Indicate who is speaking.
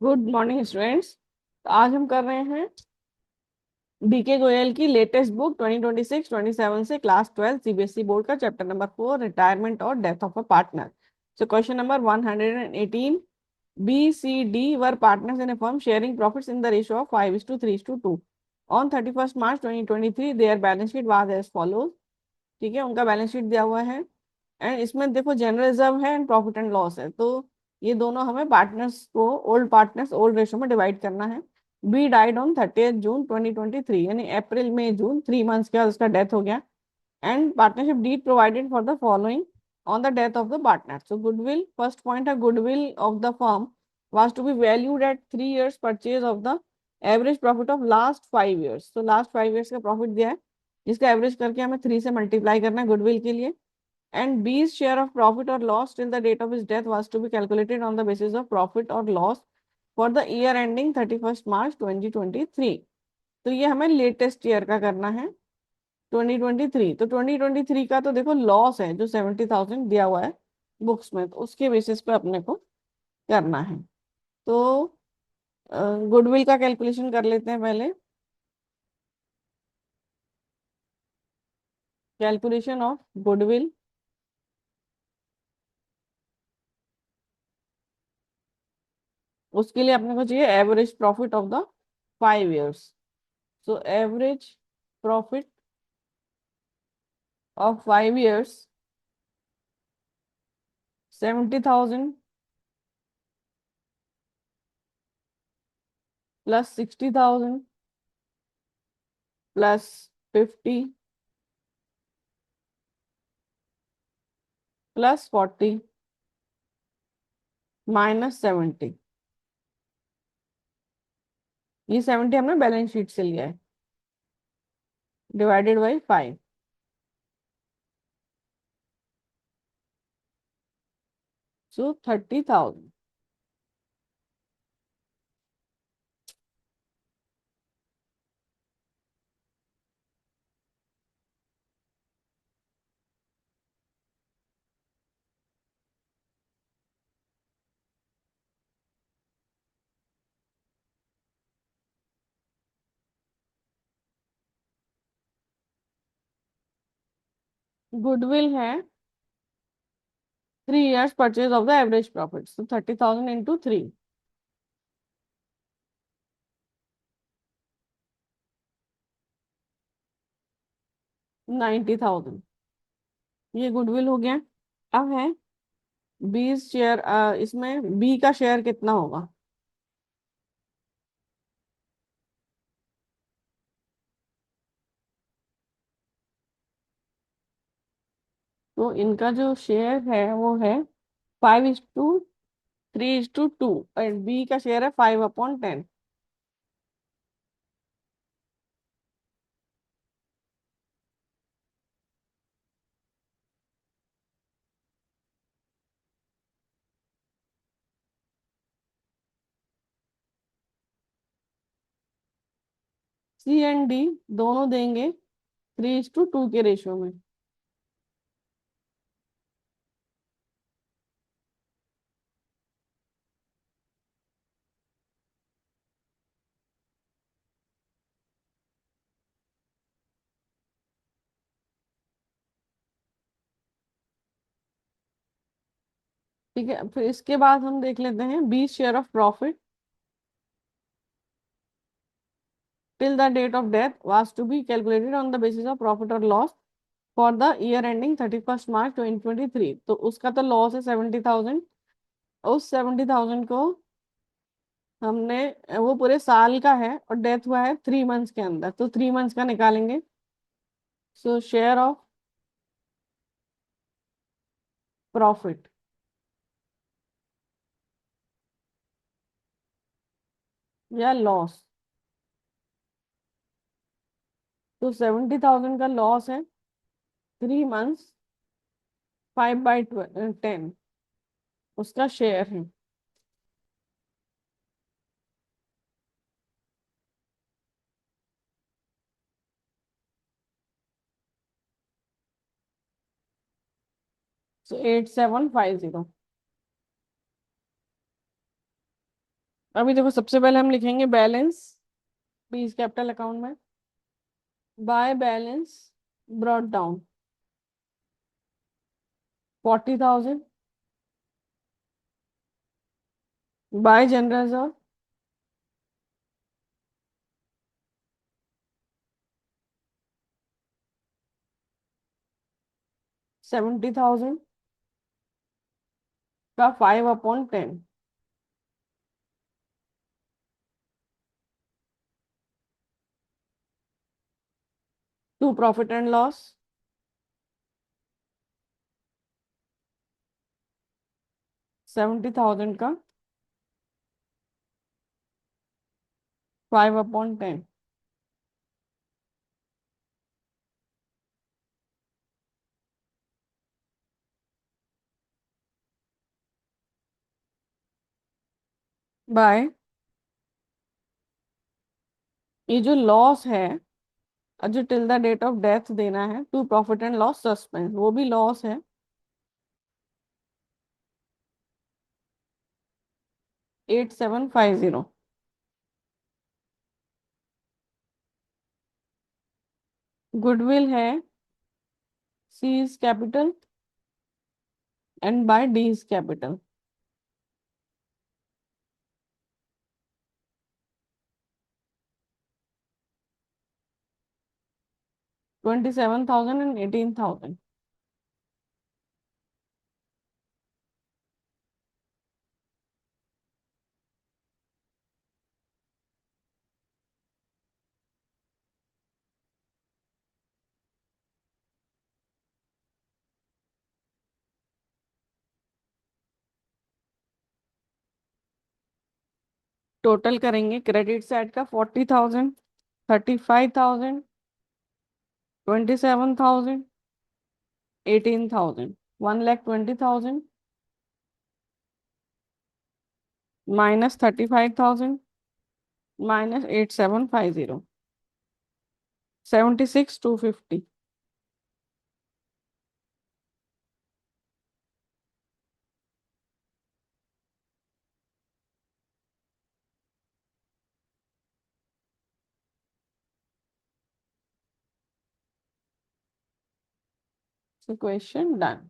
Speaker 1: Good morning students. आज हम कर रहे हैं बीके गोयल की लेटेस्ट बुक 2026-27 से क्लास 12 सीबीएसई बोर्ड का चैप्टर नंबर 4 रिटायरमेंट और death of a partner. So question number 118, B C D were partners in a firm sharing profits in the ratio of 5:3:2 on 31st March 2023 their balance sheet was as follows. ठीक है, उनका balance sheet दिया हुआ है and इसमें देखो general reserve है and profit and loss है, तो ये दोनों हमें पार्टनर्स ओल्ड रेशो में डिवाइड करना है। B died on 30th June 2023, यानी अप्रैल मई जून 3 मंथ्स के बाद उसका डेथ हो गया। And partnership deed provided for the following on the death of the partner. So goodwill, first point है goodwill of the firm was to be valued at 3 years purchase of the average profit of last 5 years। तो last 5 years का profit दिया है जिसका average करके हमें 3 से multiply करना है गुडविल के लिए। And B's share of profit or loss till the date of his death was to be calculated on the basis of profit or loss for the year ending 31st March 2023। तो ये हमें latest year का करना है 2023। तो 2023 का तो देखो लॉस है जो 70,000 दिया हुआ है बुक्स में, तो उसके बेसिस पे अपने को करना है। तो गुडविल का कैलकुलेशन कर लेते हैं पहले। कैलकुलेशन ऑफ गुडविल, उसके लिए अपने को चाहिए average profit of the 5 years। So average profit of 5 years, 70,000 plus 60,000 plus 50 plus 40 minus 70। ये 70 हमने बैलेंस शीट से लिया है, डिवाइडेड बाई 5। सो 30,000। गुडविल है 3 years purchase of the average profit, तो 30,000 इंटू 3, 90,000। ये गुडविल हो गया। अब है बीस शेयर, इसमें बी का शेयर कितना होगा। तो इनका जो शेयर है वो है 5:3:2 और बी का शेयर है 5/10। सी एंड डी दोनों देंगे 3:2 के रेशियो में। ठीक है, फिर इसके बाद हम देख लेते हैं B share of profit till the date of death was to be calculated on the basis of profit और loss for the year ending 31st March 2023। तो उसका तो लॉस है 70,000। उस 70,000 को हमने, वो पूरे साल का है और डेथ हुआ है 3 मंथ्स के अंदर, तो 3 मंथ्स का निकालेंगे। सो शेयर ऑफ प्रॉफिट या लॉस, तो 70,000 का लॉस है 3 मंथ्स, 5/10 उसका शेयर है। सो 8750। अभी देखो, सबसे पहले हम लिखेंगे बैलेंस बीज कैपिटल अकाउंट में। By balance brought down 40,000। Bye general reserve 70,000 का 5/10। टू प्रॉफिट एंड लॉस 70,000 का 5/10। बाय ये जो लॉस है, और जो till the date of death देना है, to profit and loss suspense, वो भी लॉस है। 8750। गुडविल है C is capital and by D is capital. 27,000 and 18,000। Total करेंगे क्रेडिट साइड का 40,000, 35,000, 27,000, 18,000। 1,20,000 minus 35,000 minus 8750, 76,250। So question done.